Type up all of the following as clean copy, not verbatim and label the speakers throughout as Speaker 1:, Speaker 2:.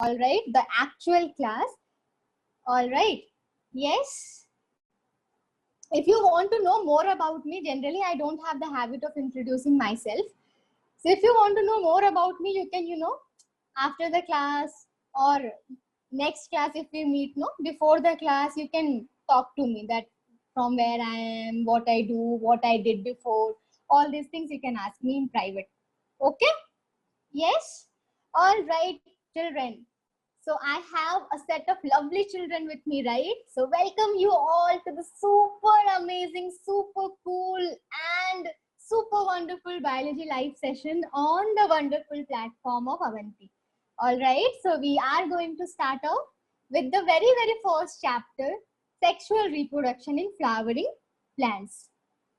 Speaker 1: All right, the actual class. All right, yes. If you want to know more about me, generally I don't have the habit of introducing myself. So if you want to know more about me, you can, after the class or next class, if we meet, no, before the class, you can talk to me that from where I am, what I do, what I did before, all these things you can ask me in private. Okay? Yes? All right, children. So I have a set of lovely children with me, right? So welcome you all to the super amazing, super cool and super wonderful biology live session on the wonderful platform of Avanti. All right, so we are going to start off with the very first chapter, sexual reproduction in flowering plants.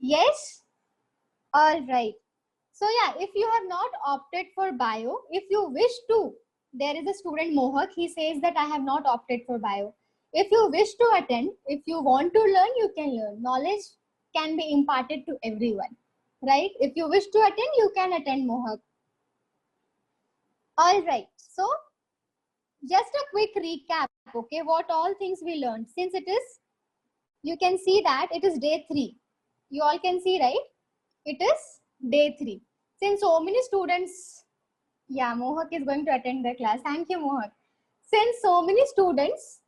Speaker 1: Yes? All right. So yeah, if you have not opted for bio, if you wish to, there is a student Mohak, he says that I have not opted for bio. If you wish to attend, if you want to learn, you can learn. Knowledge can be imparted to everyone, right? If you wish to attend, you can attend Mohak. All right, so just a quick recap, okay, what all things we learned. Since it is, you can see that it is day 3. You all can see, right? It is day 3. Since so many students, yeah, Mohak is going to attend the class. Thank you, Mohak. Since so many students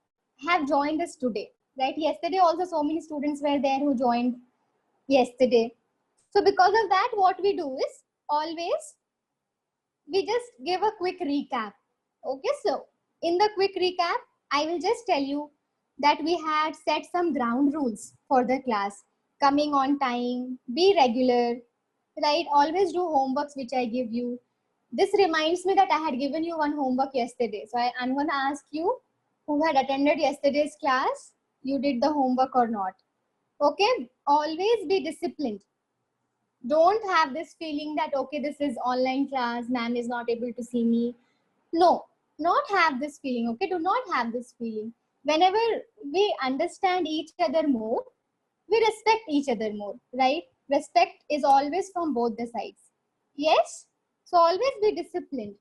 Speaker 1: have joined us today, right? Yesterday also so many students were there who joined yesterday. So because of that, what we do is always, we just give a quick recap. Okay, so in the quick recap, I will just tell you that we had set some ground rules for the class. Coming on time, be regular, right? Always do homeworks which I give you. This reminds me that I had given you one homework yesterday. So I'm going to ask you who had attended yesterday's class, you did the homework or not. Okay, always be disciplined. Don't have this feeling that, okay, this is online class, ma'am is not able to see me. No, not have this feeling, okay? Do not have this feeling. Whenever we understand each other more, we respect each other more, right? Respect is always from both the sides. Yes? So always be disciplined.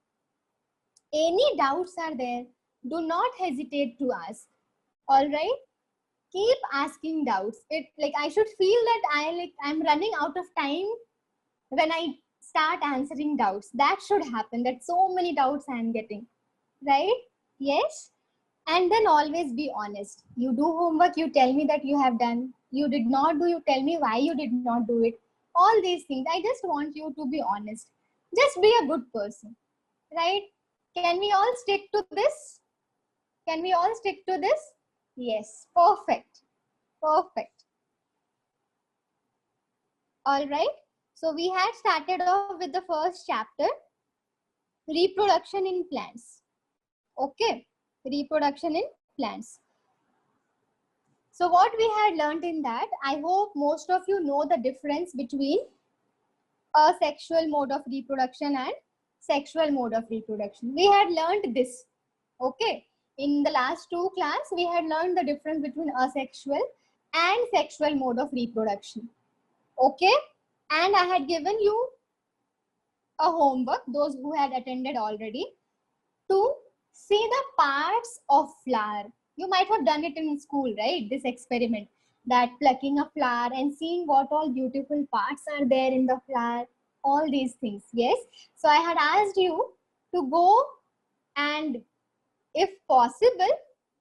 Speaker 1: Any doubts are there, do not hesitate to ask. All right? Keep asking doubts. It like I should feel that I'm running out of time when I start answering doubts. That should happen. That so many doubts I am getting. Right? Yes? And then always be honest. You do homework, you tell me that you have done. You did not do, you tell me why you did not do it. All these things. I just want you to be honest. Just be a good person. Right? Can we all stick to this? Can we all stick to this? Yes. Perfect. Perfect. All right. So we had started off with the first chapter, reproduction in plants. Okay. Reproduction in plants. So what we had learned in that, I hope most of you know the difference between asexual mode of reproduction and sexual mode of reproduction. We had learned this, okay? In the last 2 class, we had learned the difference between asexual and sexual mode of reproduction, okay? And I had given you a homework, those who had attended already, to see the parts of flower. You might have done it in school, right? This experiment, that plucking a flower and seeing what all beautiful parts are there in the flower, all these things. Yes. So I had asked you to go and, if possible,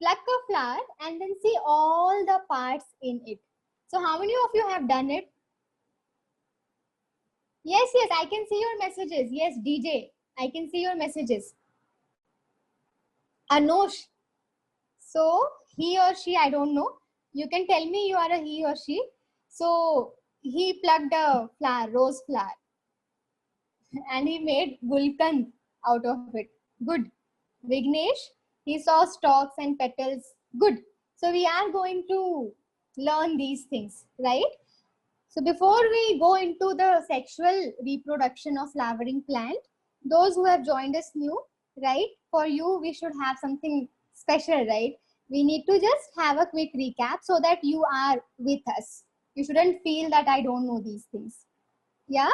Speaker 1: pluck a flower and then see all the parts in it. So how many of you have done it? Yes, yes, I can see your messages. Yes, DJ, I can see your messages. Anush. So he or she, I don't know. You can tell me you are a he or she. So he plucked a flower, rose flower, and he made gulkan out of it. Good. Vignesh, he saw stalks and petals. Good. So we are going to learn these things, right? So before we go into the sexual reproduction of flowering plant, those who have joined us new, right? For you, we should have something special, right? We need to just have a quick recap so that you are with us. You shouldn't feel that I don't know these things. Yeah?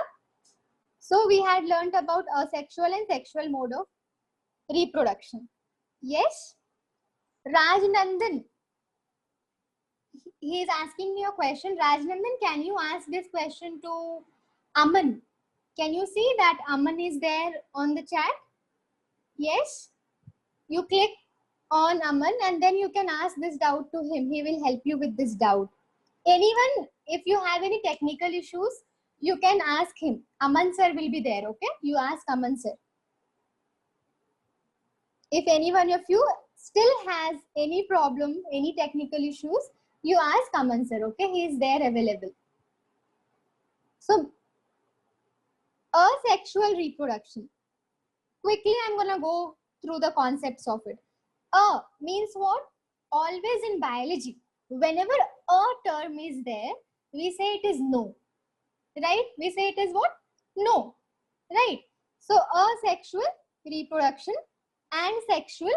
Speaker 1: So we had learned about asexual and sexual mode of reproduction. Yes, Rajnandan. He is asking me a question. Rajnandan, can you ask this question to Aman? Can you see that Aman is there on the chat? Yes. You click on Aman and then you can ask this doubt to him. He will help you with this doubt. Anyone, if you have any technical issues, you can ask him. Aman sir will be there, okay? You ask Aman sir. If any one of you still has any problem, any technical issues, you ask Aman sir, okay? He is there available. So, asexual reproduction. Quickly, I'm gonna go through the concepts of it. Means what? Always in biology, whenever a term is there, we say it is no, right? We say it is what? No, right? So asexual reproduction and sexual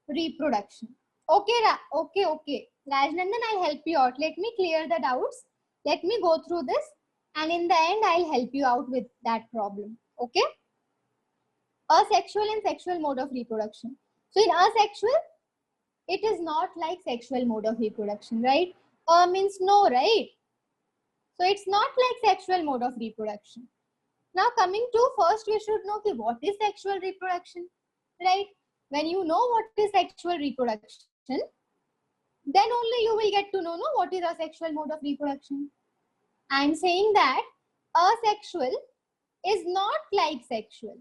Speaker 1: reproduction. Okay, okay. Rajnandan, I'll help you out. Let me clear the doubts. Let me go through this, and in the end, I'll help you out with that problem. Okay? Asexual and sexual mode of reproduction. So in asexual, it is not like sexual mode of reproduction, right? Means no, right? So it's not like sexual mode of reproduction. Now coming to, first we should know what is sexual reproduction, right? When you know what is sexual reproduction, then only you will get to know what is asexual mode of reproduction. I'm saying that asexual is not like sexual.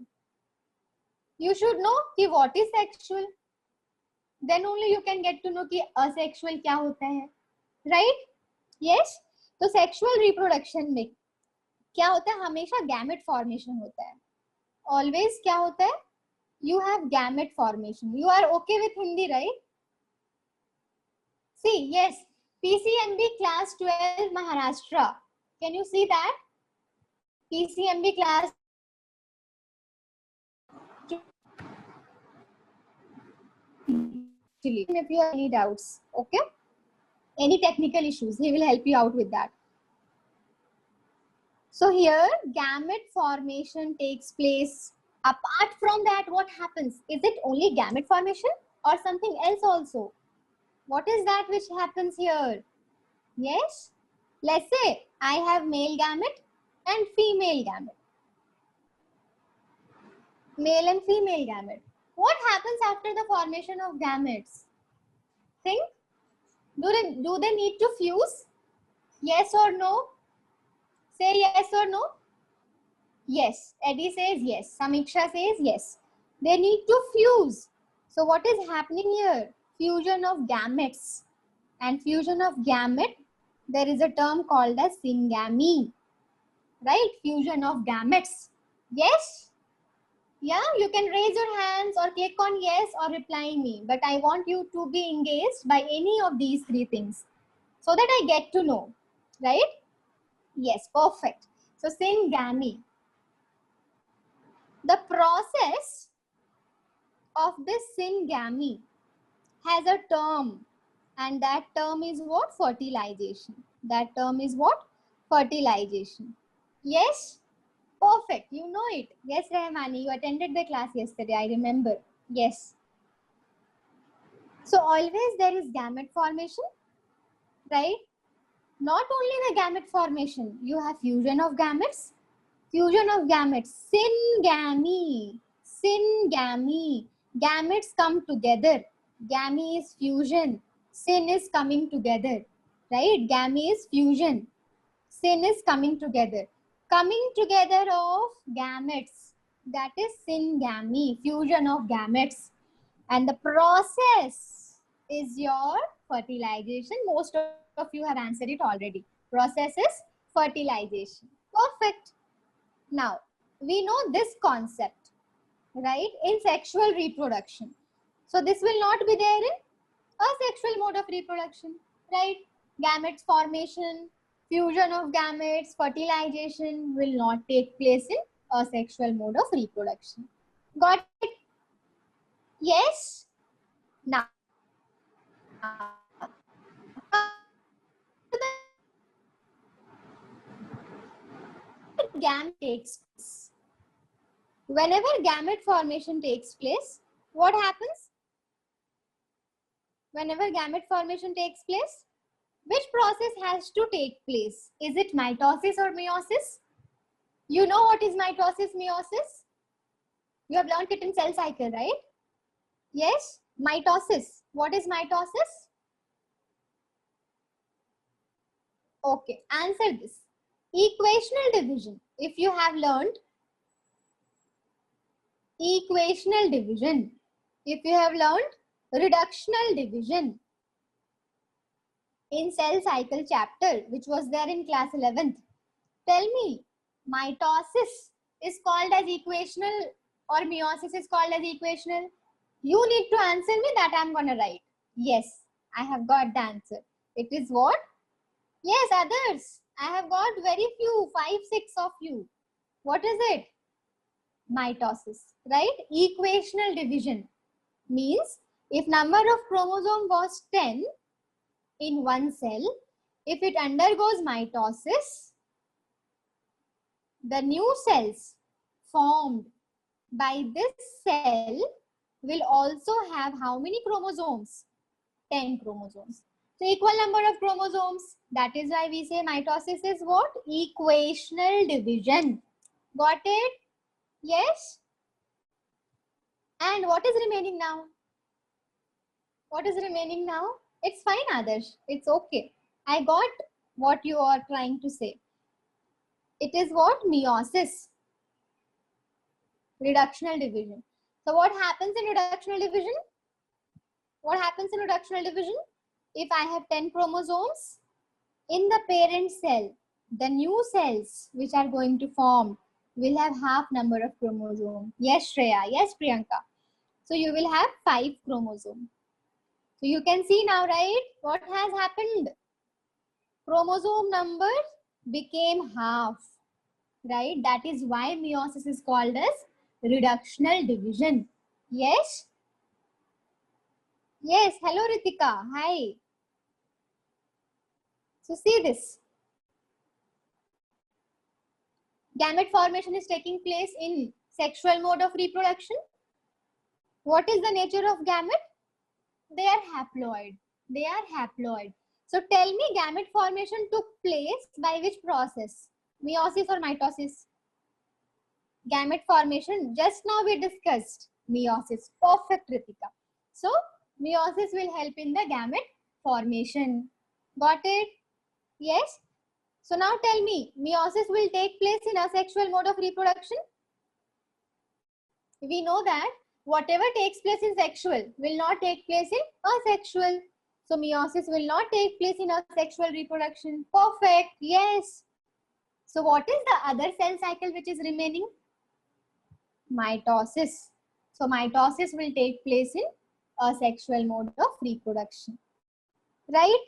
Speaker 1: You should know what is sexual. Then only you can get to know asexual क्या होता है, right? Yes. तो sexual reproduction में क्या होता है? हमेशा gamete formation होता है. Always क्या होता है? You have gamete formation. You are okay with Hindi, right? See, yes, PCMB class 12 Maharashtra. Can you see that? PCMB class. If you have any doubts, okay? Any technical issues, he will help you out with that. So here, gamete formation takes place. Apart from that, what happens? Is it only gamete formation or something else also? What is that which happens here? Yes, let's say I have male gamete and female gamete. Male and female gamete. What happens after the formation of gametes? Think. Do they need to fuse? Yes or no? Say yes or no? Yes. Eddie says yes. Samiksha says yes. They need to fuse. So what is happening here? Fusion of gametes. And fusion of gamete, there is a term called as syngamy. Right? Fusion of gametes. Yes? Yeah, you can raise your hands or click on yes or reply me. But I want you to be engaged by any of these three things so that I get to know. Right? Yes, perfect. So syngamy. The process of this syngamy has a term, and that term is what? Fertilization. That term is what? Fertilization. Yes? Perfect. You know it. Yes, Rahmani, you attended the class yesterday. I remember. Yes. So always there is gamete formation, right? Not only the gamete formation, you have fusion of gametes. Fusion of gametes. Syngamy. Syngamy. Gametes come together. Gamy is fusion. Syn is coming together. Right? Gamy is fusion. Syn is coming together. Coming together of gametes. That is syngamy. Fusion of gametes. And the process is your fertilization. Most of you have answered it already. Process is fertilization. Perfect. Now, we know this concept, right, in sexual reproduction. So this will not be there in asexual mode of reproduction, right? Gametes formation, fusion of gametes, fertilization will not take place in asexual mode of reproduction. Got it? Yes? Now, gamete takes place. Whenever gamete formation takes place, what happens? whenever gamete formation takes place? Which process has to take place? Is it mitosis or meiosis? You know what is mitosis, meiosis? You have learned it in cell cycle, right? Yes, mitosis. What is mitosis? Okay, answer this. Equational division. If you have learned equational division, if you have learned reductional division in cell cycle chapter, which was there in class 11th, tell me, mitosis is called as equational or meiosis is called as equational? You need to answer me that I'm going to write. Yes, I have got the answer. It is what? Yes, others. I have got very few, 5, 6 of you. What is it? Mitosis, right? Equational division means if number of chromosome was 10 in one cell, if it undergoes mitosis, the new cells formed by this cell will also have how many chromosomes? 10 chromosomes. So equal number of chromosomes. That is why we say mitosis is what? Equational division. Got it? Yes? And what is remaining now? What is remaining now? It's fine, Adarsh. It's okay. I got what you are trying to say. It is what? Meiosis. Reductional division. So what happens in reductional division? What happens in reductional division? If I have 10 chromosomes in the parent cell, the new cells which are going to form will have half number of chromosomes. Yes, Shreya. Yes, Priyanka. So you will have 5 chromosomes. So you can see now, right? What has happened? Chromosome number became half, right? That is why meiosis is called as reductional division. Yes? Yes. Hello, Ritika. Hi. So see this. Gamete formation is taking place in sexual mode of reproduction. What is the nature of gamete? They are haploid. They are haploid. So tell me, gamete formation took place by which process? Meiosis or mitosis? Gamete formation, just now we discussed meiosis. Perfect, Ritika. So meiosis will help in the gamete formation. Got it? Yes? So now tell me, meiosis will take place in asexual mode of reproduction? We know that whatever takes place in sexual will not take place in asexual. So meiosis will not take place in asexual reproduction. Perfect. Yes. So what is the other cell cycle which is remaining? Mitosis. So mitosis will take place in asexual mode of reproduction. Right?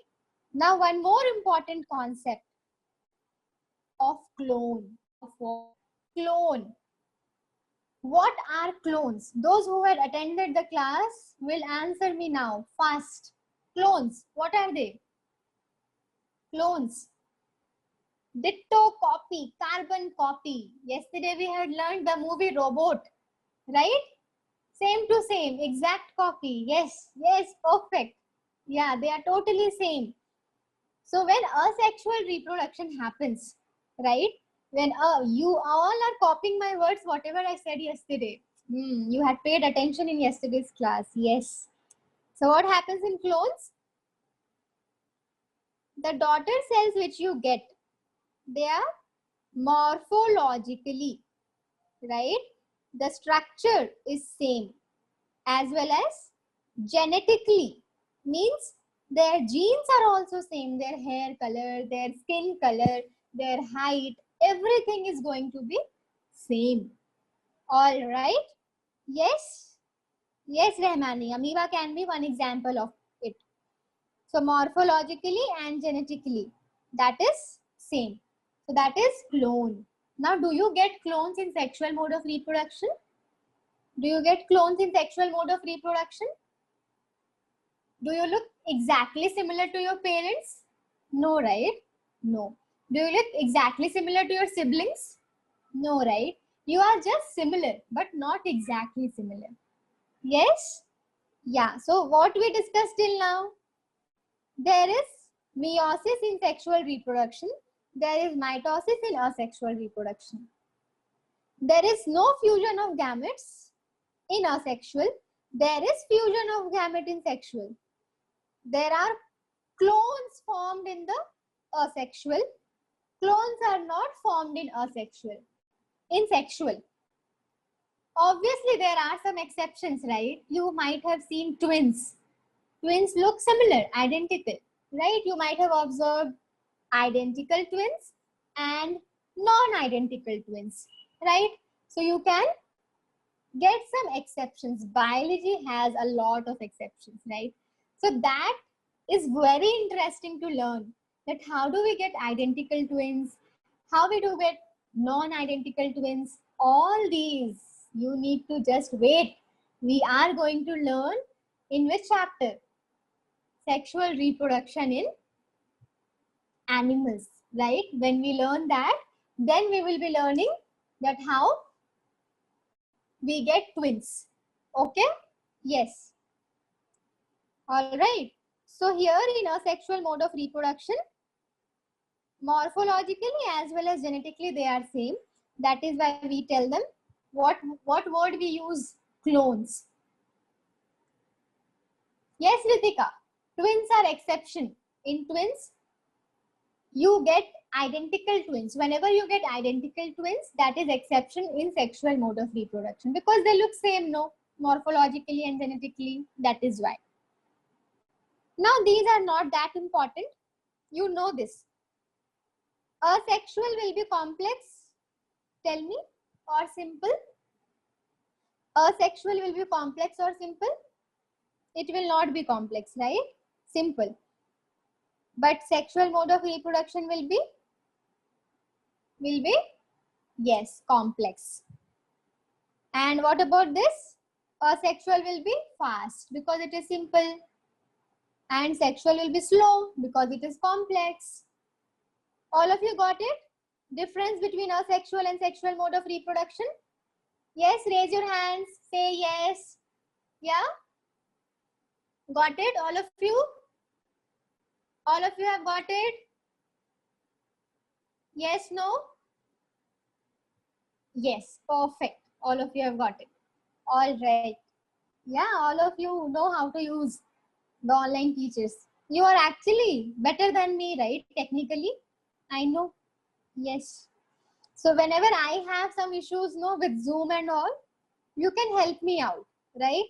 Speaker 1: Now one more important concept of clone. Of what? Clone. What are clones? Those who had attended the class will answer me now fast. Clones, what are they? Clones. Ditto copy, carbon copy. Yesterday we had learned the movie Robot, right? Same to same, exact copy. Yes, yes, perfect. Yeah, they are totally same. So when asexual reproduction happens, right? When you all are copying my words, whatever I said yesterday. You had paid attention in yesterday's class. Yes. So what happens in clones? The daughter cells which you get, they are morphologically, right? The structure is same as well as genetically. Means their genes are also same. Their hair color, their skin color, their height, everything is going to be same. All right. Yes. Yes, Rahmani. Amoeba can be one example of it. So morphologically and genetically, that is same. So that is clone. Now, do you get clones in sexual mode of reproduction? Do you get clones in sexual mode of reproduction? Do you look exactly similar to your parents? No, right? No. Do you look exactly similar to your siblings? No, right? You are just similar, but not exactly similar. Yes? Yeah, so what we discussed till now, there is meiosis in sexual reproduction, there is mitosis in asexual reproduction. There is no fusion of gametes in asexual, there is fusion of gamete in sexual. There are clones formed in the asexual, clones are not formed in asexual, in sexual. Obviously, there are some exceptions, right? You might have seen twins. Twins look similar, identical, right? You might have observed identical twins and non-identical twins, right? So you can get some exceptions. Biology has a lot of exceptions, right? So that is very interesting to learn, that how do we get identical twins, how we do get non-identical twins. All these you need to just wait. We are going to learn in which chapter? Sexual reproduction in animals, right? When we learn that, then we will be learning that how we get twins. Okay? Yes. All right. So here in asexual mode of reproduction, morphologically as well as genetically they are same. That is why we tell them what word we use? Clones. Yes, Ritika. Twins are exception. In twins, you get identical twins. Whenever you get identical twins, that is exception in sexual mode of reproduction because they look same, no? Morphologically and genetically. That is why. Now, these are not that important. You know this. Asexual will be complex. Tell me. Or simple. Asexual will be complex or simple. It will not be complex, right? Simple. But sexual mode of reproduction will be, yes, complex. And what about this? Asexual will be fast because it is simple. And sexual will be slow because it is complex. All of you got it? Difference between asexual and sexual mode of reproduction? Yes, raise your hands. Say yes. Yeah? Got it? All of you? All of you have got it? Yes, no? Yes, perfect. All of you have got it. All right. Yeah, all of you know how to use the online teachers. You are actually better than me, right? Technically, I know. Yes. So whenever I have some issues, no, with Zoom and all, you can help me out, right?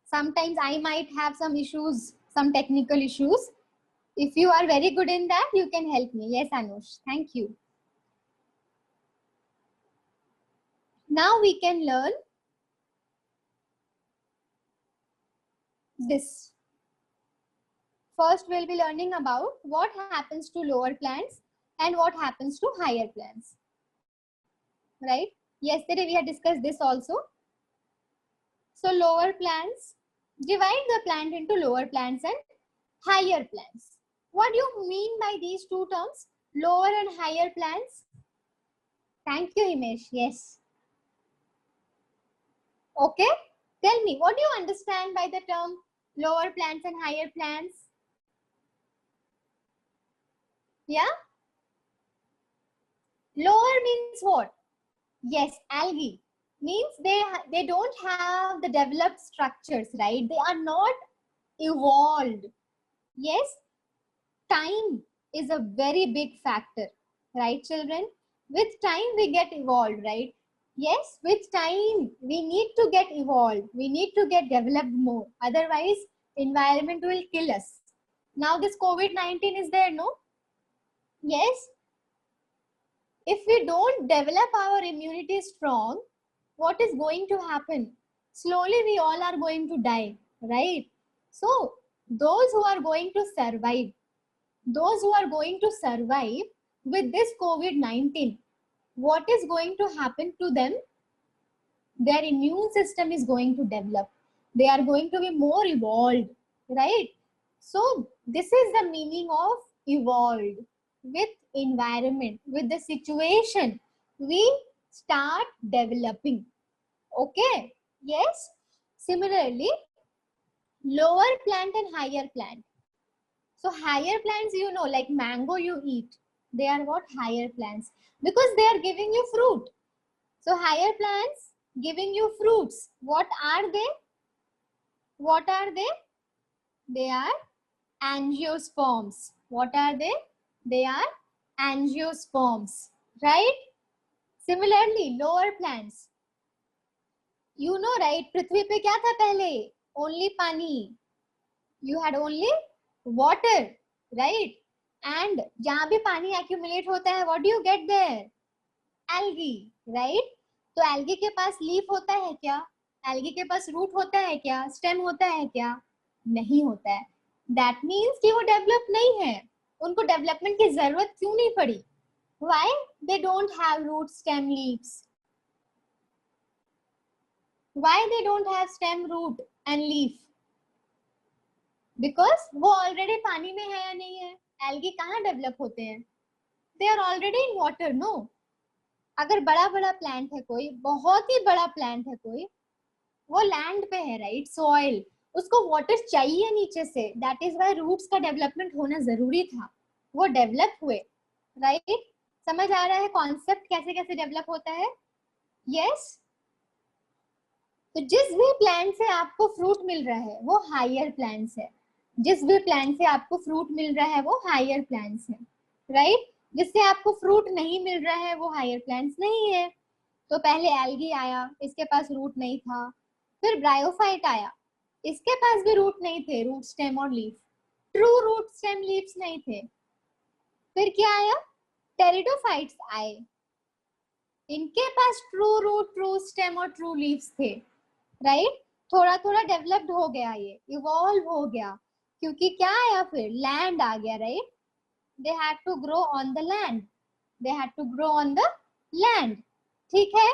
Speaker 1: Sometimes I might have some issues, some technical issues. If you are very good in that, you can help me. Yes, Anush. Thank you. Now we can learn this. First, we'll be learning about what happens to lower plants and what happens to higher plants. Right? Yesterday we had discussed this also. So lower plants, divide the plant into lower plants and higher plants. What do you mean by these two terms? Lower and higher plants? Thank you, Himesh. Yes. Okay. Tell me, what do you understand by the term lower plants and higher plants? Yeah? Lower means what? Yes, algae. Means they don't have the developed structures, right? They are not evolved. Yes, time is a very big factor, right, children? With time we get evolved, right? Yes, with time we need to get evolved. We need to get developed more. Otherwise, environment will kill us. Now this COVID-19 is there, no? Yes. If we don't develop our immunity strong, what is going to happen? Slowly we all are going to die, right? So those who are going to survive, with this COVID-19, what is going to happen to them? Their immune system is going to develop. They are going to be more evolved, right? So this is the meaning of evolved. With environment, with the situation, we start developing. Okay? Yes? Similarly, lower plant and higher plant. So higher plants, you know, like mango you eat, they are what? Higher plants, because they are giving you fruit. So higher plants giving you fruits. What are they? What are they? They are angiosperms. What are they? They are angiosperms, right? Similarly, lower plants. You know, right? पृथ्वी पे क्या था पहले? Only पानी. You had only water, right? And जहाँ भी पानी accumulate होता है, what do you get there? Algae, right? तो algae के पास leaf होता है क्या? Algae के पास root होता है क्या? Stem होता है क्या? नहीं होता है. That means कि वो develop नहीं है. उनको development की जरूरत क्यों नहीं पड़ी? Why? They don't have root, stem, leaves. Why they don't have stem, root and leaf? Because वो already पानी में है या नहीं है? Algae कहाँ develop होते हैं? They are already in water, no? अगर बड़ा बड़ा प्लांट है कोई, बहुत ही बड़ा प्लांट है कोई, वो लैंड पे है, राइट? सॉइल, उसको वाटर चाहिए नीचे से. दैट इज वाई रूट्स का डेवलपमेंट होना जरूरी था. वो डेवलप हुए, राइट? समझ आ रहा है कॉन्सेप्ट कैसे कैसे डेवलप होता है? यस. तो जिस भी प्लांट से आपको फ्रूट मिल रहा है वो हायर प्लांट्स है. जिस भी प्लांट से आपको फ्रूट मिल रहा है वो हायर प्लांट्स है, राइट? जिससे आपको फ्रूट नहीं मिल रहा है वो हायर प्लांट्स नहीं है. तो पहले एल्गी आया, इसके पास रूट नहीं था. फिर ब्रायोफाइट आया, इसके पास भी रूट नहीं थे, रूट, स्टेम और leaf. True root, stem, leaves नहीं थे. फिर क्या आया? टेरिडोफाइट्स आए, इनके पास ट्रू रूट, ट्रू स्टेम और ट्रू लीव्स थे, राइट? थोड़ा थोड़ा डेवलप्ड हो गया, ये इवॉल्व हो गया, क्योंकि क्या आया? फिर लैंड आ गया, right? They had to grow on the land. They had to grow on the land. ठीक है.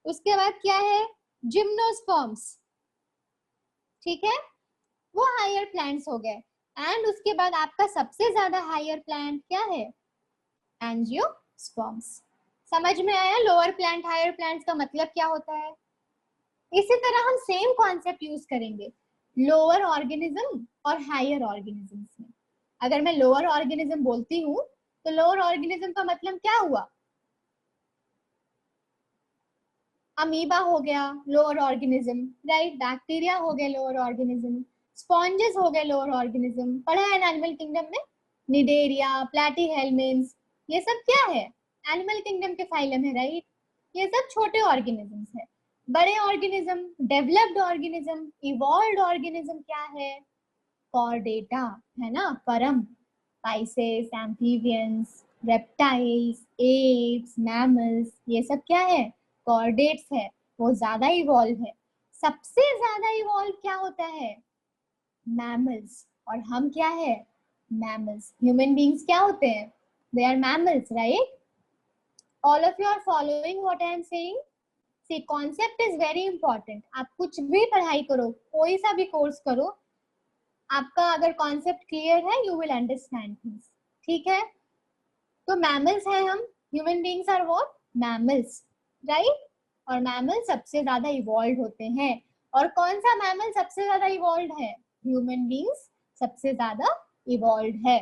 Speaker 1: उसके बाद क्या है? जिम्नोस्पर्म्स. ठीक है, वो हायर प्लांट्स हो गए. एंड उसके बाद आपका सबसे ज्यादा हायर प्लांट क्या है? एंजियोस्पर्म्स. समझ में आया लोअर प्लांट हायर प्लांट्स का मतलब क्या होता है? इसी तरह हम सेम कॉन्सेप्ट यूज करेंगे लोअर ऑर्गेनिज्म और हायर ऑर्गेनिजम्स में. अगर मैं लोअर ऑर्गेनिज्म बोलती हूँ तो लोअर ऑर्गेनिज्म का मतलब क्या हुआ? अमीबा हो गया लोअर ऑर्गेनिज्म, राइट? बैक्टीरिया हो गए लोअर ऑर्गेनिज्म. स्पॉन्जेस हो गए लोअर ऑर्गेनिज्म. पढ़ा है ना एनिमल किंगडम में? निडेरिया, प्लैटीहेल्मिन्स, ये सब क्या है? एनिमल किंगडम के फाइलम है, राइट? ये सब छोटे ऑर्गेनिजम्स है. बड़े organism, developed organism, evolved organism क्या है? कॉर्डेटा, है ना? परम, Pisces, amphibians, reptiles, apps, mammals, ये सब क्या है? कॉर्डेट्स है. वो ज्यादा इवॉल्व है. सबसे ज्यादा इवॉल्व क्या होता है? मैमल्स. और हम क्या है? मैमल्स. ह्यूमन बीइंग्स क्या होते हैं? They are mammals, right? All of you are following what I am saying? See, concept is very important. आप कुछ भी पढ़ाई करो, कोई सा भी कोर्स करो, आपका अगर कॉन्सेप्ट क्लियर है यू विल अंडरस्टैंड थिंग्स. ठीक है. तो मैमल्स हैं हम. Human beings are what? Mammals, right? और मैमल सबसे ज्यादा इवॉल्व होते हैं. और कौन सा मैमल सबसे ज्यादा इवॉल्व है? ह्यूमन बीइंग्स सबसे ज्यादा इवॉल्व है.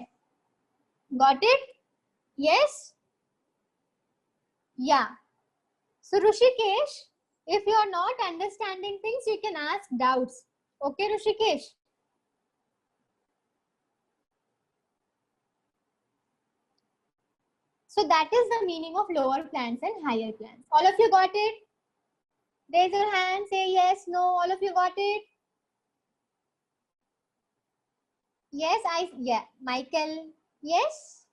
Speaker 1: Got it? यस या. सो Rishikesh, if you are not understanding things you can ask doubts. Okay Rishikesh? So that is the meaning of lower plants and higher plants. All of you got it? Raise your hand, say yes, no. All of you got it? Yes, yeah. Michael, yes.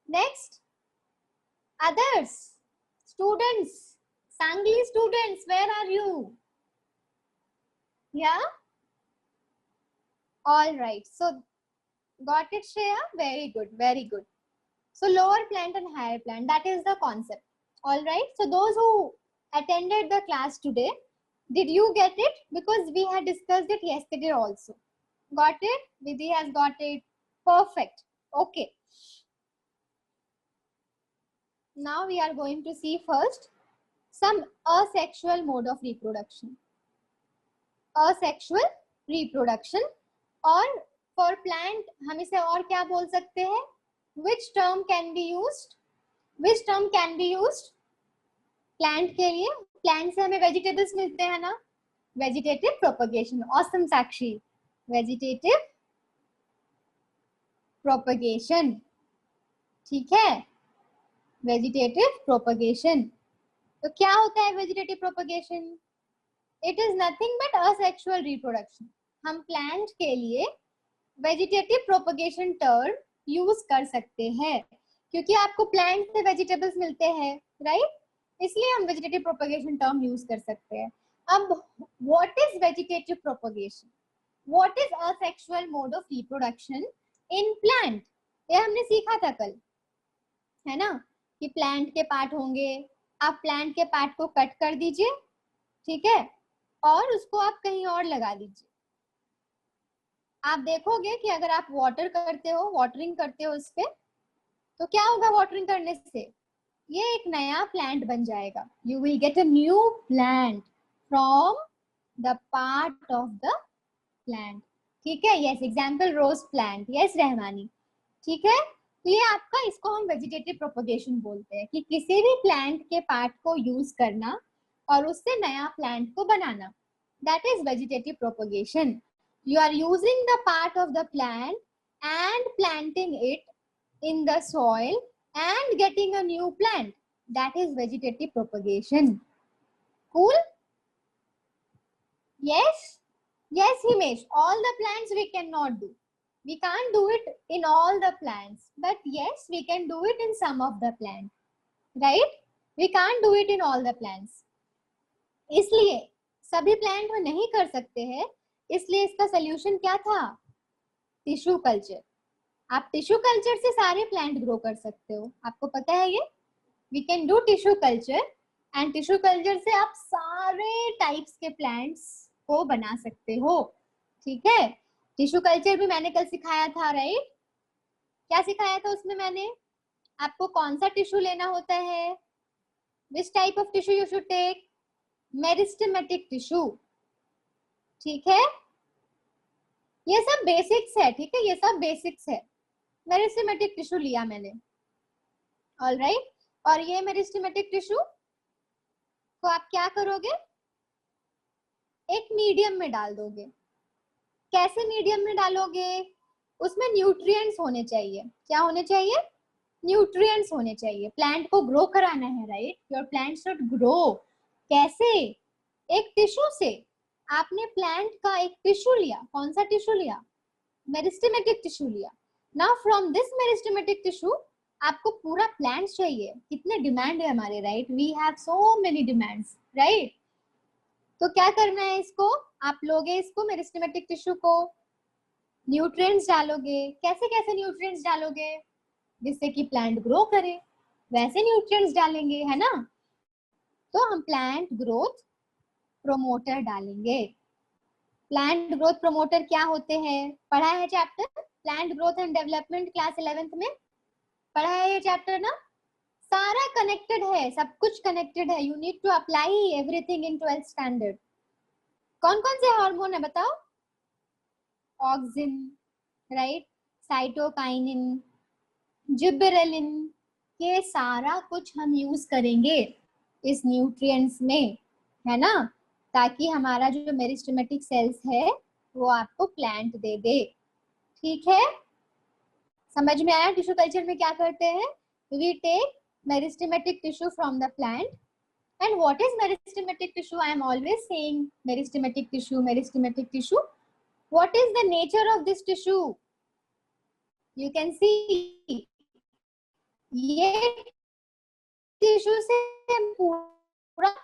Speaker 1: Next. Others. Students. Sangli students, where are you? Yeah? All right. So, got it, Shreya? Very good, very good. So, lower plant and higher plant, that is the concept. All right. So, those who attended the class today, did you get it? Because we had discussed it yesterday also. Got it? Vidhi has got it. Perfect. Okay. Now we are going to see first some asexual mode of reproduction. Asexual reproduction. और for plant हम इसे और क्या बोल सकते हैं? Which term can be used? Which term can be used plant के लिए? प्लांट से हमें वेजिटेबल्स मिलते हैं ना, वेजिटेटिव प्रोपगेशन। ऑसम साक्षी, वेजिटेटिव प्रोपगेशन, ठीक है, वेजिटेटिव प्रोपगेशन। तो क्या होता है vegetative propagation? It is nothing but asexual reproduction. हम प्लांट के लिए वेजिटेटिव प्रोपगेशन टर्म यूज कर सकते हैं, क्योंकि आपको प्लांट से वेजिटेबल्स मिलते हैं, राइट? इसलिए हम वेजिटेटिव प्रोपगेशन टर्म यूज कर सकते हैं। अब what is vegetative propagation? What is asexual mode of reproduction in plant? ये हमने सीखा था कल, है ना, कि प्लांट के पार्ट होंगे। आप प्लांट के पार्ट को कट कर दीजिए, ठीक है, और उसको आप कहीं और लगा दीजिए। आप देखोगे कि अगर आप वाटर करते हो, वाटरिंग करते हो इस पे, तो क्या होगा वाटरिंग करने से? ये एक नया प्लांट बन जाएगा। You will get a new plant from the part of the plant, ठीक है। Yes, example rose plant, yes Rahmani, ठीक है। तो ये आपका, इसको हम वेजिटेटिव प्रोपगेशन बोलते हैं, कि किसी भी प्लांट के पार्ट को यूज करना और उससे नया प्लांट को बनाना, that is vegetative propagation. You are using the part of the plant and planting it in the soil and getting a new plant. That is vegetative propagation. Cool? Yes? Yes, Himesh. All the plants we cannot do. We can't do it in all the plants. But yes, we can do it in some of the plants. Right? We can't do it in all the plants. इसलिए सभी plant में नहीं कर सकते हैं, इसलिए इसका solution क्या था? Tissue culture. आप टिश्यू कल्चर से सारे प्लांट ग्रो कर सकते हो, आपको पता है ये। We can do tissue culture, and tissue culture से आप सारे टाइप्स के प्लांट्स को बना सकते हो, ठीक है। टिश्यू कल्चर भी मैंने कल सिखाया था, राइट? क्या सिखाया था उसमें मैंने? आपको कौन सा टिश्यू लेना होता है, which type of tissue you should take, meristematic tissue, ठीक है। ये सब बेसिक्स है, ठीक है, ये सब बेसिक्स है। मेरिस्टेमेटिक टिश्यू लिया मैंने, ऑलराइट। और ये मेरिस्टेमेटिक टिश्यू को आप क्या करोगे? एक मीडियम में डाल दोगे। कैसे मीडियम में डालोगे? उसमें न्यूट्रिएंट्स होने चाहिए। क्या होने चाहिए? न्यूट्रिएंट्स होने चाहिए। प्लांट को ग्रो कराना है, right? Your plant should grow. कैसे? एक टिश्यू से। आपने प्लांट का एक टिश्यू लिया, कौन सा टिश्यू लिया? मेरिस्टेमेटिक टिश्यू लिया। Now from this meristematic tissue आपको पूरा प्लांट चाहिए। कितने डिमांड है हमारे, right? We have so many demands, right? तो क्या करना है इसको? आप लोगे इसको, मेरिस्टेमेटिक टिश्यू को, न्यूट्रिएंट्स डालोगे। कैसे कैसे न्यूट्रिएंट्स डालोगे? जिससे कि प्लांट ग्रो करे, वैसे न्यूट्रिएंट्स डालेंगे, है ना। तो हम प्लांट ग्रोथ प्रोमोटर डालेंगे। प्लांट ग्रोथ प्रोमोटर क्या होते हैं? पढ़ा है chapter plant growth and development, class 11th में पढ़ा है ये चैप्टर ना। सारा कनेक्टेड है, सब कुछ कनेक्टेड है। You need to apply everything in 12th standard. कौन कौन से हार्मोन है बताओ? ऑक्सिन, राइट, साइटोकाइनिन, जिबरेलिन, ये सारा कुछ हम यूज करेंगे इस न्यूट्रिएंट्स में, है ना, ताकि हमारा जो मेरिस्टेमेटिक सेल्स है वो आपको प्लांट दे दे, ठीक है। समझ में आया? टिश्यू कल्चर में क्या करते हैं? We take meristematic tissue from the plant. And what is meristematic tissue? I am always saying meristematic tissue, meristematic tissue. What is the nature of this tissue? You can see ये tissue से पूरा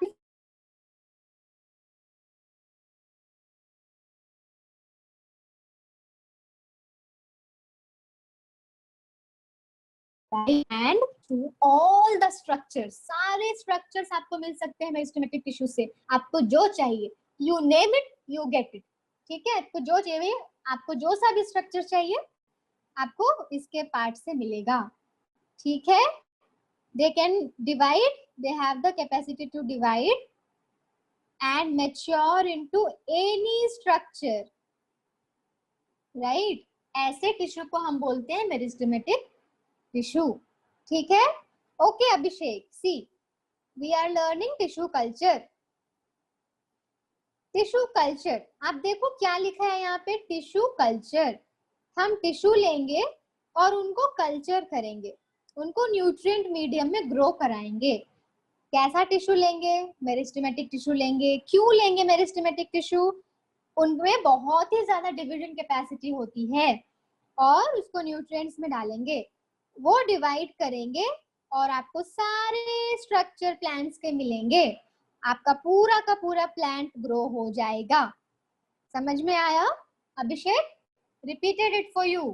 Speaker 1: and through all the structures, सारे structures आपको मिल सकते हैं meristematic tissue से। आपको जो चाहिए, you name it, you get it, ठीक है। आपको जो चाहिए, आपको जो सा भी structure चाहिए, आपको इसके पार्ट से मिलेगा, ठीक है। They can divide, they have the capacity to divide and mature into any structure, right? ऐसे टिश्यू को हम बोलते हैं मेरिस्टेमेटिक टिश्यू, ठीक है? Okay Abhishek, see we are learning tissue culture. Tissue culture, आप देखो क्या लिखा है यहाँ पे, टिश्यू कल्चर। हम टिश्यू लेंगे और उनको कल्चर करेंगे, उनको न्यूट्रिएंट मीडियम में ग्रो कराएंगे। कैसा टिश्यू लेंगे? मेरिस्टेमेटिक टिश्यू लेंगे। क्यों लेंगे मेरिस्टेमेटिक टिश्यू? उनमें बहुत ही ज्यादा डिवीजन कैपेसिटी होती है और उसको न्यूट्रिएंट्स में डालेंगे, वो डिवाइड करेंगे और आपको सारे स्ट्रक्चर प्लांट्स के मिलेंगे, आपका पूरा का पूरा प्लांट ग्रो हो जाएगा। समझ में आया Abhishek? Repeated it for you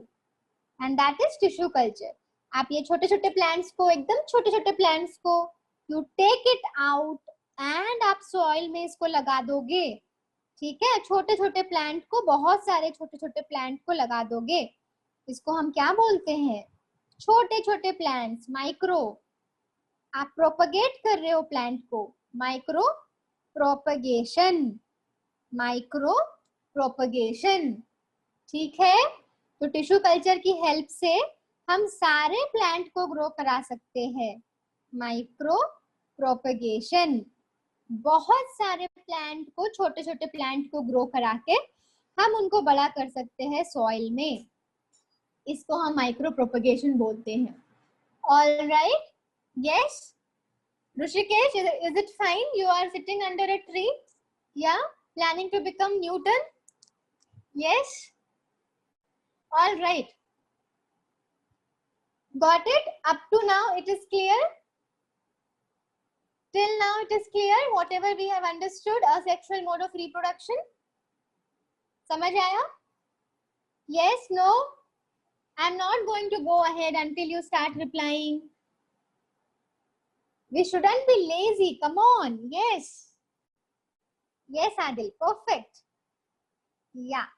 Speaker 1: and that is tissue culture. आप ये छोटे छोटे प्लांट्स को, एकदम छोटे छोटे प्लांट्स को you take it out and आप सॉइल में इसको लगा दोगे, ठीक है? छोटे छोटे प्लांट को, बहुत सारे छोटे छोटे प्लांट को लगा दोगे, इसको हम क्या बोलते हैं? छोटे छोटे प्लांट्स, माइक्रो। आप प्रोपगेट कर रहे हो प्लांट को, माइक्रो प्रोपगेशन, माइक्रो प्रोपगेशन, ठीक है? तो टिश्यू कल्चर की हेल्प से हम सारे प्लांट को ग्रो करा सकते हैं, माइक्रो प्रोपगेशन। बहुत सारे प्लांट को, छोटे छोटे प्लांट को ग्रो करा के हम उनको बड़ा कर सकते हैं सॉइल में, इसको हम माइक्रो प्रोपगेशन बोलते हैं। All right, yes Rishikesh, is it fine? You are sitting under a tree या planning to become Newton? Yes, all right, got it? Up to now it is clear? Till now it is clear whatever we have understood asexual mode of reproduction? समझ आया? Yes, no? I'm not going to go ahead until you start replying. We shouldn't be lazy, come on. Yes. Yes, Adil, perfect. Yeah,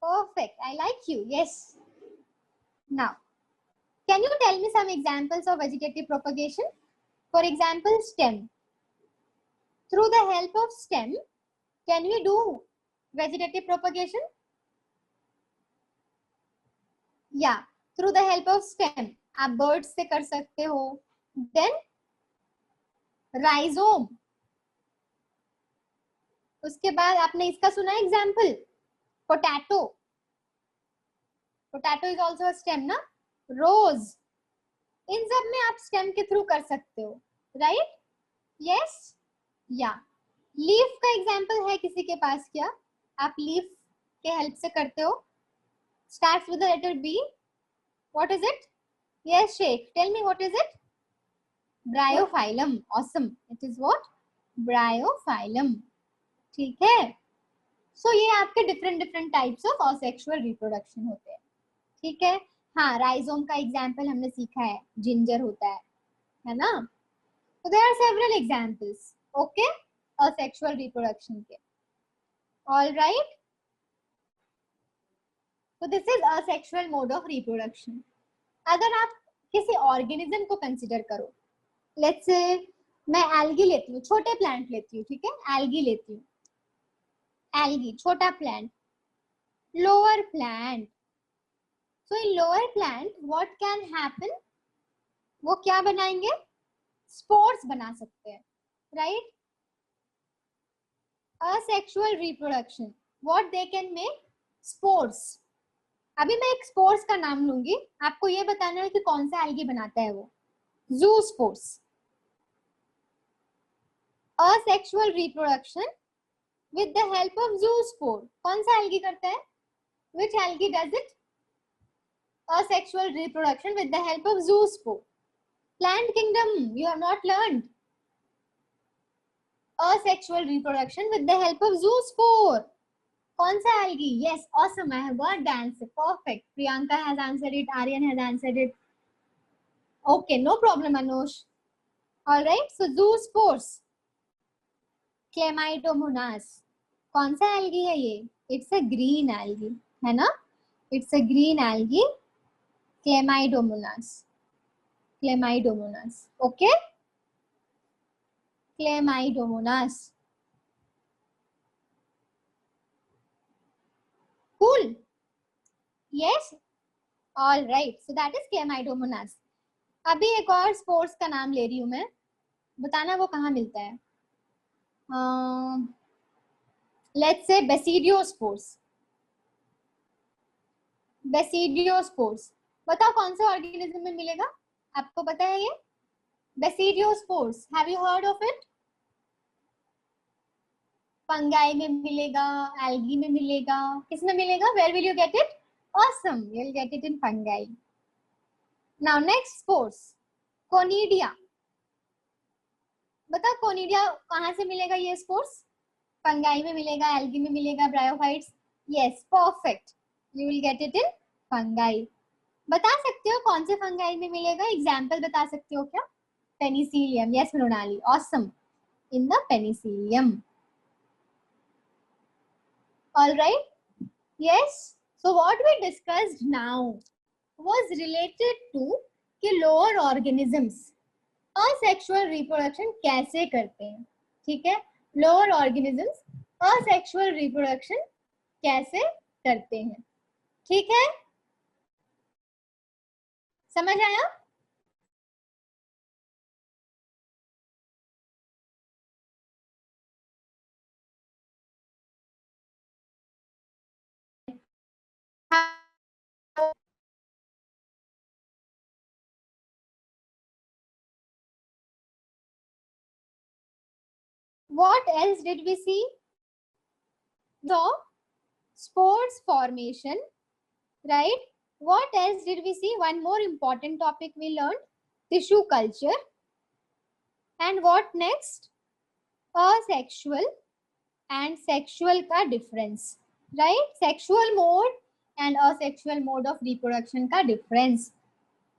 Speaker 1: perfect. I like you. Yes. Now, can you tell me some examples of vegetative propagation? For example, stem. Through the help of stem, can we do vegetative propagation? Yeah, through the help of stem. आप birds से कर सकते हो. Then rhizome. उसके बाद आपने इसका सुना example, potato. Potato is also a stem ना. रोज, इन सब में आप स्टेम के थ्रू कर सकते हो, राइट? यस, या लीफ का एग्जाम्पल है किसी के पास क्या? आप लीफ के हेल्प से करते हो. Starts with the letter B. What is it? Yes Sheikh, tell me what is it? Bryophyllum. Awesome, it is what? Bryophyllum, ठीक है? सो ये आपके different types of asexual reproduction होते हैं, ठीक है? हाँ, राइजोम का एग्जाम्पल हमने सीखा है, जिंजर होता है ना? So there are several examples, okay, asexual reproduction के. All right. So this is asexual mode of reproduction. अगर आप किसी ऑर्गेनिज्म को कंसिडर करो, लेट्स से मैं एल्गी लेती हूँ, छोटे प्लांट लेती हूँ, ठीक है? एल्गी लेती हूँ, एल्गी छोटा plant, lower plant. So in lower plant, what can happen? वो क्या बनाएंगे? स्पोर्स बना सकते हैं, right? asexual reproduction, what they can make? spores. अभी मैं एक स्पोर्स का नाम लूंगी, आपको ये बताना है कि कौन सा एल्गी बनाता है वो. Zoospores. asexual reproduction with the help of zoospore. कौन सा एल्गी करता है? which algae does it? asexual reproduction with the help of zoospore. Plant kingdom, you have not learned. Asexual reproduction with the help of zoospore. कौन सा algae? Yes, awesome. I have got the answer. Perfect. Priyanka has answered it. Aryan has answered it. Okay, no problem, Anush. All right. So zoospores. Chlamydomonas. कौन सा algae है ये? It's a green algae, है ना? It's a green algae. Chlamydomonas. Chlamydomonas. Okay. Chlamydomonas. Yes, all right, so that is Chlamydomonas. अभी एक और spores का नाम ले रही हूँ मैं, बताना वो कहाँ मिलता है। Let's say basidiospores. बेसिडियोस्पोर्स, बताओ कौन से ऑर्गेनिज्म में मिलेगा, आपको पता है ये? Basidiospores, have you heard of it? Fungi में मिलेगा, एल्गी में मिलेगा, किस में मिलेगा? Where will you get it? Awesome, you will get it in fungi. Now next spores, conidia. बताओ कोनिडिया कहाँ से मिलेगा ये स्पोर्स? फंगाई में मिलेगा, एल्गी में मिलेगा, bryophytes. Yes, perfect, you will get it in fungi. बता सकते हो कौन से फंगाई में मिलेगा? एग्जाम्पल बता सकते हो क्या? Penicillium, yes Mrinali, awesome, in the penicillium. All right, yes, so what we discussed now was related to कि lower organisms asexual reproduction कैसे करते हैं, ठीक है? lower organisms asexual reproduction कैसे करते हैं, ठीक है? समझ आया? What else did we see? The spores formation, right? What else did we see? One more important topic we learned, tissue culture. And what next? Asexual and sexual का difference, right? Sexual mode and asexual mode of reproduction का difference,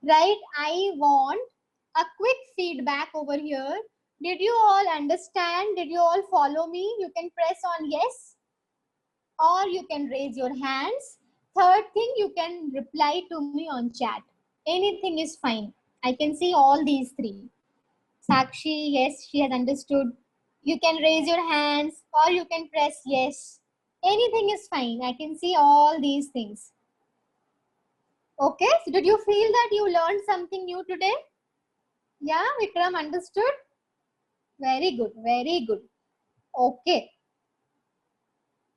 Speaker 1: right? I want a quick feedback over here. Did you all understand? Did you all follow me? You can press on yes or you can raise your hands. Third thing, you can reply to me on chat. Anything is fine. I can see all these three. Sakshi, yes, she has understood. You can raise your hands or you can press yes. Anything is fine. I can see all these things. Okay, so did you feel that you learned something new today? Yeah, Vikram understood? Very good, very good. Okay.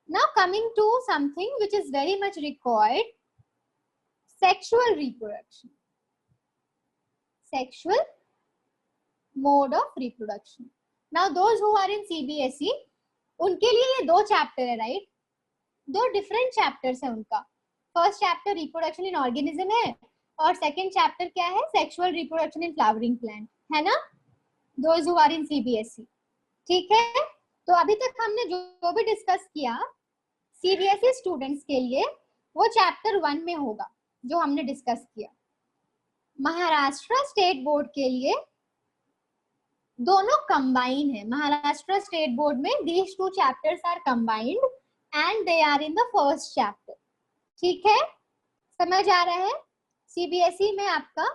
Speaker 1: Now coming to something which is very much required, sexual reproduction. Sexual mode of reproduction. Now those who are in CBSE, उनके लिए ये दो chapter है, right? दो different chapters है उनका। First chapter reproduction in organism है और सेकंड चैप्टर क्या है? Sexual reproduction in flowering plant, है ना? Those who are in CBSE, ठीक है? तो अभी तक हमने जो भी डिस्कस किया सीबीएसई स्टूडेंट्स के लिए वो चैप्टर 1 में होगा जो हमने डिस्कस किया। महाराष्ट्र स्टेट बोर्ड के लिए दोनों कंबाइन है। महाराष्ट्र स्टेट बोर्ड में these two chapters are combined and they are in the first chapter, ठीक है? समझ आ रहा है? सीबीएसई में आपका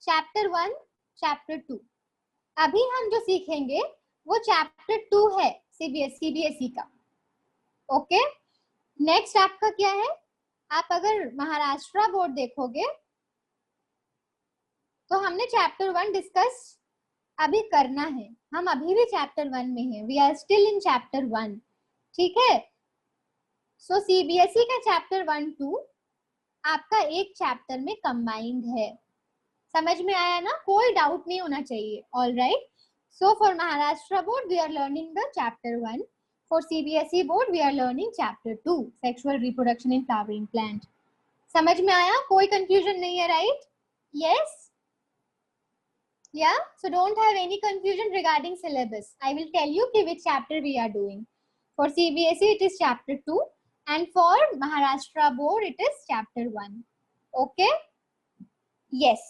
Speaker 1: चैप्टर 1, चैप्टर 2। अभी हम जो सीखेंगे वो चैप्टर 2 है सीबीएसई का। ओके, नेक्स्ट आपका क्या है? आप अगर महाराष्ट्र बोर्ड देखोगे तो हमने चैप्टर 1 डिस्कस अभी करना है। हम अभी भी चैप्टर 1 में हैं, we are still in chapter 1, ठीक है? सो सीबीएसई का चैप्टर 1, 2 आपका एक चैप्टर में कंबाइंड है। समझ में आया ना? कोई डाउट नहीं होना चाहिए। All right, so for Maharashtra board we are learning the chapter 1, for CBSE board we are learning chapter 2, sexual reproduction in flowering plant. समझ में आया? कोई कंफ्यूजन नहीं है, right? Yes, yeah, so don't have any confusion regarding syllabus. I will tell you which chapter we are doing. For CBSE it is chapter 2 and for Maharashtra board it is chapter 1. Okay, yes,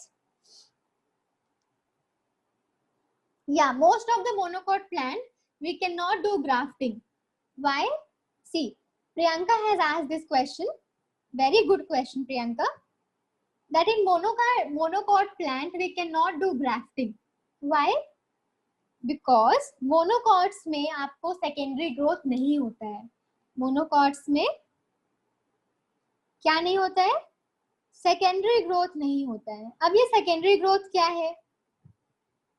Speaker 1: yeah, most of the monocot plant we cannot do grafting. Why? See, Priyanka has asked this question, very good question Priyanka, that in monocot plant we cannot do grafting. Why? Because monocots में आपको secondary growth नहीं होता है। Monocots में क्या नहीं होता है? सेकेंडरी ग्रोथ नहीं होता है। अब ये सेकेंडरी ग्रोथ क्या है?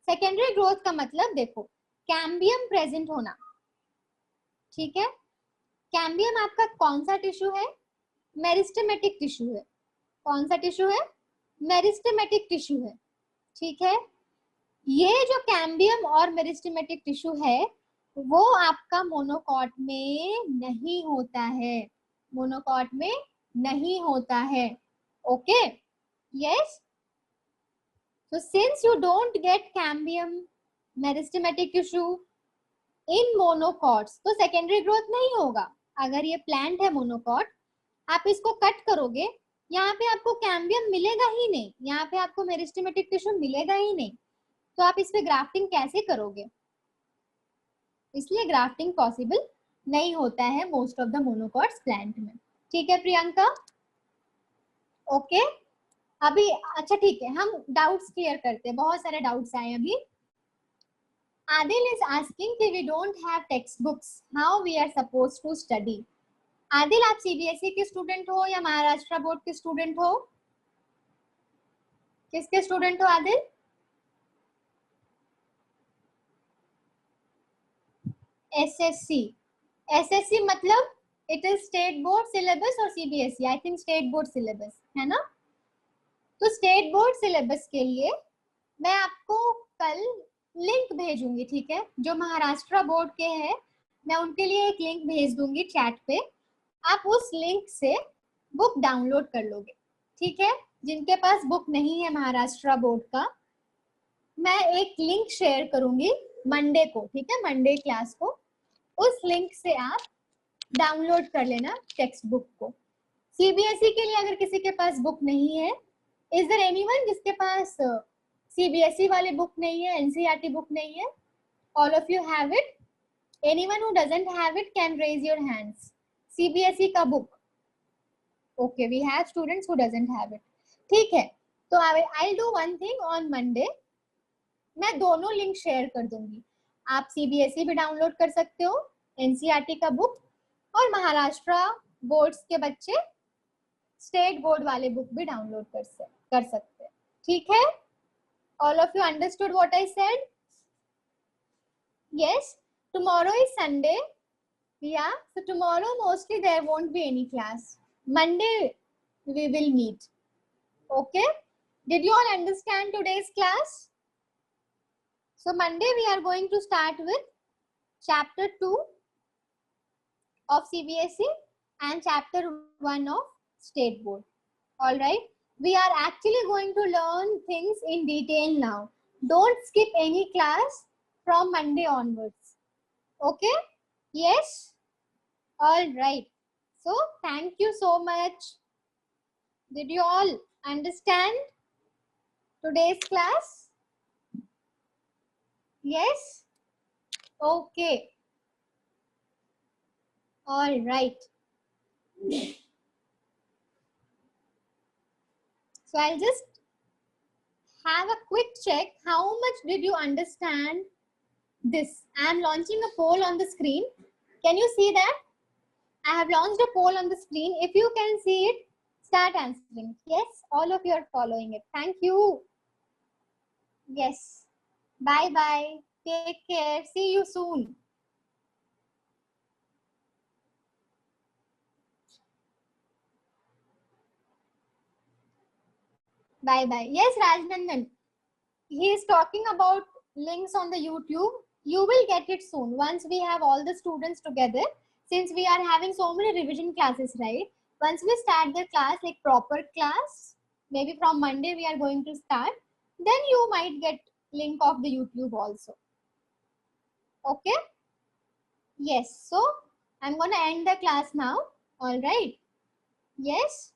Speaker 1: सेकेंडरी ग्रोथ का मतलब देखो, कैम्बियम प्रेजेंट होना, ठीक है। कैम्बियम आपका कौन सा टिश्यू है? मेरिस्टेमेटिक टिश्यू है। कौन सा टिश्यू है? मेरिस्टेमेटिक टिश्यू है, ठीक है। ये जो कैम्बियम और मेरिस्टेमेटिक टिश्यू है वो आपका मोनोकॉट में नहीं होता है, मोनोकॉट में नहीं होता है, okay. Yes, so since you don't get cambium meristematic tissue in monocots, तो सेकेंडरी ग्रोथ नहीं होगा। अगर ये प्लांट है मोनोकॉट, आप इसको कट करोगे, यहाँ पे आपको कैम्बियम मिलेगा ही नहीं, यहाँ पे आपको मेरिस्टेमेटिक टिश्यू मिलेगा ही नहीं, तो आप इस पे ग्राफ्टिंग कैसे करोगे? इसलिए ग्राफ्टिंग पॉसिबल नहीं होता है most of the monocots plant में, ठीक है प्रियंका? ओके अभी अच्छा ठीक है, हम डाउट्स क्लियर करते हैं, बहुत सारे डाउट्स आए अभी। Adil is asking कि we don't have textbooks, how we are supposed to study? Adil, आप सीबीएसई के स्टूडेंट हो या महाराष्ट्र बोर्ड के स्टूडेंट हो? किसके स्टूडेंट हो आदिल? एसएससी। एसएससी मतलब it is state board syllabus और CBSE, I think state board syllabus है ना। तो स्टेट बोर्ड सिलेबस के लिए मैं आपको कल लिंक भेजूंगी, ठीक है। जो महाराष्ट्र बोर्ड के हैं मैं उनके लिए एक लिंक भेज दूंगी चैट पे, आप उस लिंक से बुक डाउनलोड कर लोगे, ठीक है। जिनके पास बुक नहीं है महाराष्ट्र बोर्ड का, मैं एक लिंक शेयर करूंगी मंडे को, ठीक है, मंडे क्लास को, उस लिंक से आप डाउनलोड कर लेना टेक्स्ट बुक को। सीबीएसई के लिए अगर किसी के पास बुक नहीं है, इज देयर एनीवन जिसके पास सीबीएसई वाली बुक नहीं है, एनसीईआरटी बुक नहीं है? All of you have it? Anyone who doesn't have it can raise your hands. CBSE का book, okay we have students who doesn't have it, ठीक है। तो I will do one thing on Monday, मैं दोनों link share कर दूंगी, आप CBSE भी डाउनलोड कर सकते हो एनसीईआरटी का बुक, और महाराष्ट्र बोर्ड्स के बच्चे स्टेट बोर्ड वाले बुक भी डाउनलोड कर सकते हैं, ठीक है। All of you understood what I said? Yes, tomorrow is Sunday, yeah, so tomorrow mostly there won't be any class. Monday we will meet, okay? Did you all understand today's class? So Monday we are going to start with chapter 2 of CBSE and chapter 1 of state board. All right, we are actually going to learn things in detail now. Don't skip any class from Monday onwards, okay? Yes, all right, so thank you so much. Did you all understand today's class? Yes, okay, all right. So I'll just have a quick check how much did you understand this. I am launching a poll on the screen, can you see that? I have launched a poll on the screen, if you can see it, start answering. Yes, all of you are following it, thank you. Yes, bye bye, take care, see you soon. Bye bye. Yes, Rajnandan, he is talking about links on the YouTube. You will get it soon once we have all the students together, since we are having so many revision classes, right? Once we start the class, like proper class, maybe from Monday we are going to start, then you might get link of the YouTube also, okay? Yes, so I'm going to end the class now, all right? Yes.